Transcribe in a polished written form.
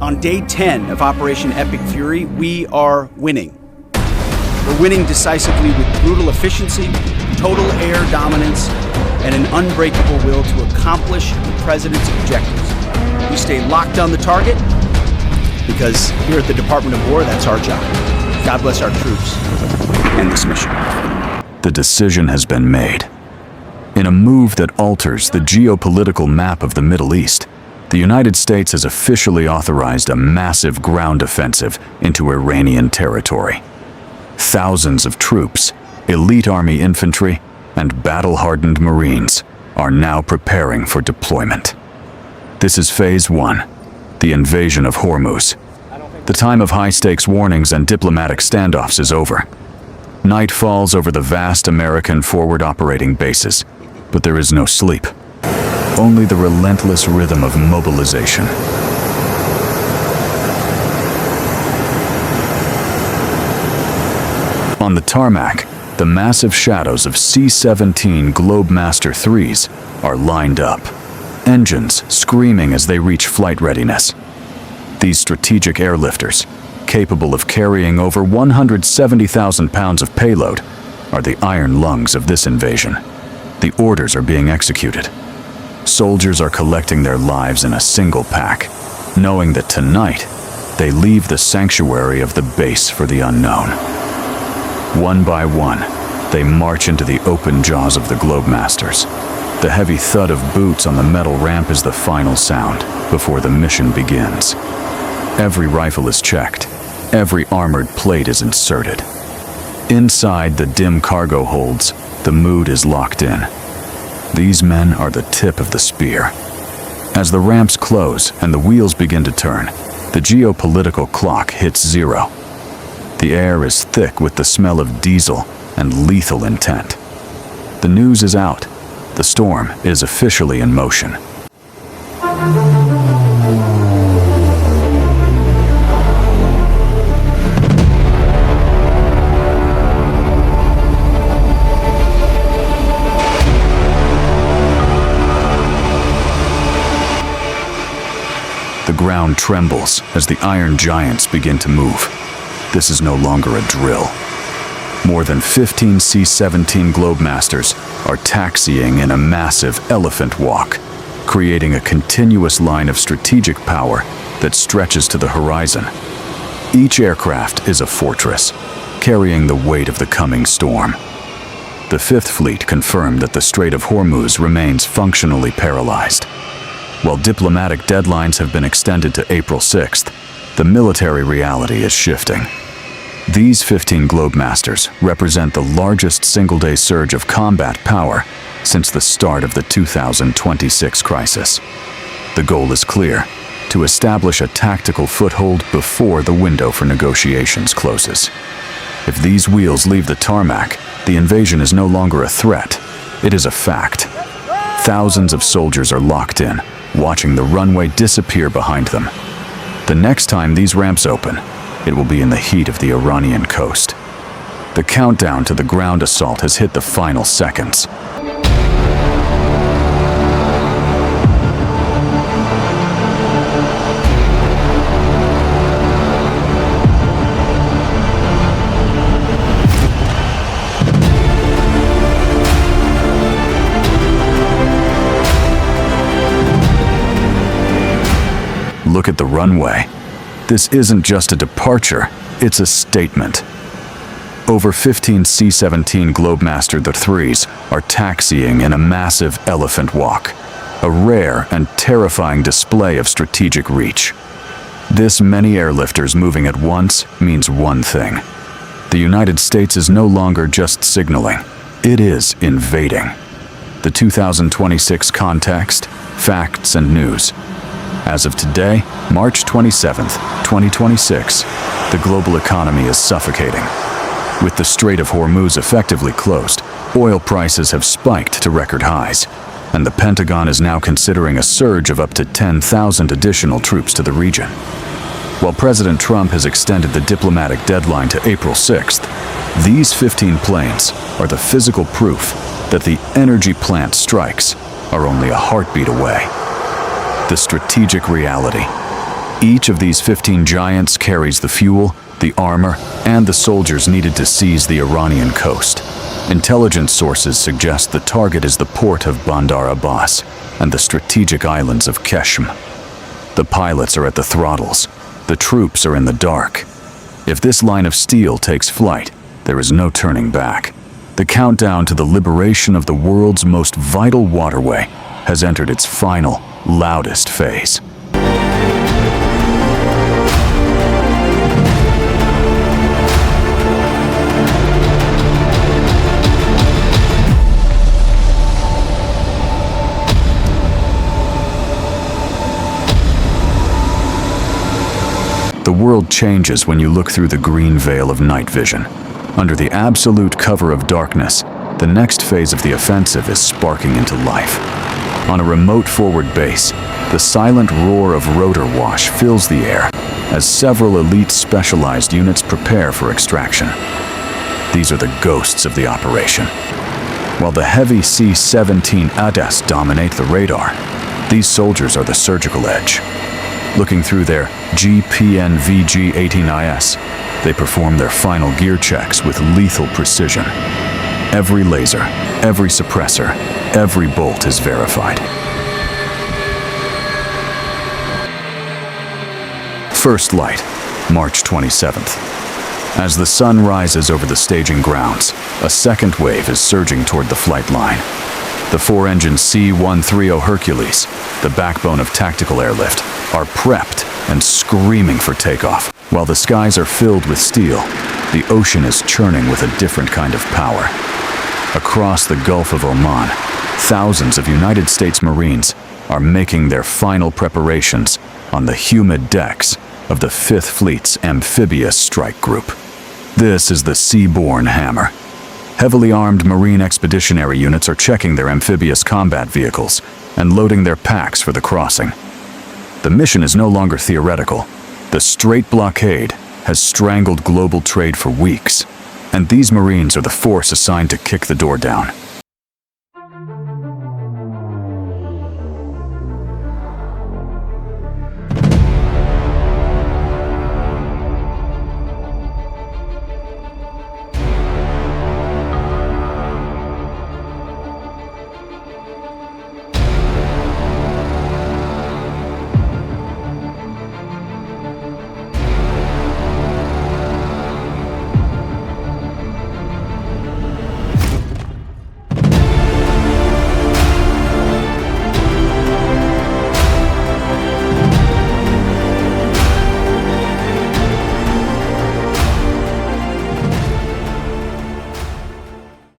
On day 10 of Operation Epic Fury, we are winning. We're winning decisively with brutal efficiency, total air dominance, and an unbreakable will to accomplish the president's objectives. We stay locked on the target because here at the Department of War, that's our job. God bless our troops and this mission. The decision has been made. In a move that alters the geopolitical map of the Middle East, the United States has officially authorized a massive ground offensive into Iranian territory. Thousands of troops, elite army infantry, and battle-hardened Marines are now preparing for deployment. This is Phase 1, the invasion of Hormuz. The time of high-stakes warnings and diplomatic standoffs is over. Night falls over the vast American forward operating bases, but there is no sleep. Only the relentless rhythm of mobilization. On the tarmac, the massive shadows of C-17 Globemaster IIIs are lined up, engines screaming as they reach flight readiness. These strategic airlifters, capable of carrying over 170,000 pounds of payload, are the iron lungs of this invasion. The orders are being executed. Soldiers are collecting their lives in a single pack, knowing that tonight they leave the sanctuary of the base for the unknown. One by one, they march into the open jaws of the Globemasters. The heavy thud of boots on the metal ramp is the final sound before the mission begins. Every rifle is checked. Every armored plate is inserted. Inside the dim cargo holds, the mood is locked in. These men are the tip of the spear. As the ramps close and the wheels begin to turn, the geopolitical clock hits zero. The air is thick with the smell of diesel and lethal intent. The news is out. The storm is officially in motion. The ground trembles as the iron giants begin to move. This is no longer a drill. More than 15 C-17 Globemasters are taxiing in a massive elephant walk, creating a continuous line of strategic power that stretches to the horizon. Each aircraft is a fortress, carrying the weight of the coming storm. The Fifth Fleet confirmed that the Strait of Hormuz remains functionally paralyzed. While diplomatic deadlines have been extended to April 6th, the military reality is shifting. These 15 Globemasters represent the largest single-day surge of combat power since the start of the 2026 crisis. The goal is clear: to establish a tactical foothold before the window for negotiations closes. If these wheels leave the tarmac, the invasion is no longer a threat. It is a fact. Thousands of soldiers are locked in, watching the runway disappear behind them. The next time these ramps open, it will be in the heat of the Iranian coast. The countdown to the ground assault has hit the final seconds. Look at the runway. This isn't just a departure, it's a statement. Over 15 C-17 Globemaster IIIs are taxiing in a massive elephant walk, a rare and terrifying display of strategic reach. This many airlifters moving at once means one thing. The United States is no longer just signaling, it is invading. The 2026 context, facts, and news. As of today, March 27th, 2026, the global economy is suffocating. With the Strait of Hormuz effectively closed, oil prices have spiked to record highs, and the Pentagon is now considering a surge of up to 10,000 additional troops to the region. While President Trump has extended the diplomatic deadline to April 6th, these 15 planes are the physical proof that the energy plant strikes are only a heartbeat away. The strategic reality. Each of these 15 giants carries the fuel, the armor, and the soldiers needed to seize the Iranian coast. Intelligence sources suggest the target is the port of Bandar Abbas and the strategic islands of Keshm. The pilots are at the throttles. The troops are in the dark. If this line of steel takes flight, there is no turning back. The countdown to the liberation of the world's most vital waterway has entered its final, loudest phase. The world changes when you look through the green veil of night vision. Under the absolute cover of darkness, the next phase of the offensive is sparking into life. On a remote forward base, the silent roar of rotor wash fills the air as several elite specialized units prepare for extraction. These are the ghosts of the operation. While the heavy C-17 Globemaster dominate the radar, these soldiers are the surgical edge. Looking through their GPNVG-18IS, they perform their final gear checks with lethal precision. Every laser, every suppressor, every bolt is verified. First light, March 27th. As the sun rises over the staging grounds, a second wave is surging toward the flight line. The four-engine C-130 Hercules, the backbone of tactical airlift, are prepped and screaming for takeoff. While the skies are filled with steel, the ocean is churning with a different kind of power. Across the Gulf of Oman, thousands of United States Marines are making their final preparations on the humid decks of the 5th Fleet's amphibious strike group. This is the Seaborne Hammer. Heavily armed Marine expeditionary units are checking their amphibious combat vehicles and loading their packs for the crossing. The mission is no longer theoretical. The Strait blockade has strangled global trade for weeks, and these Marines are the force assigned to kick the door down.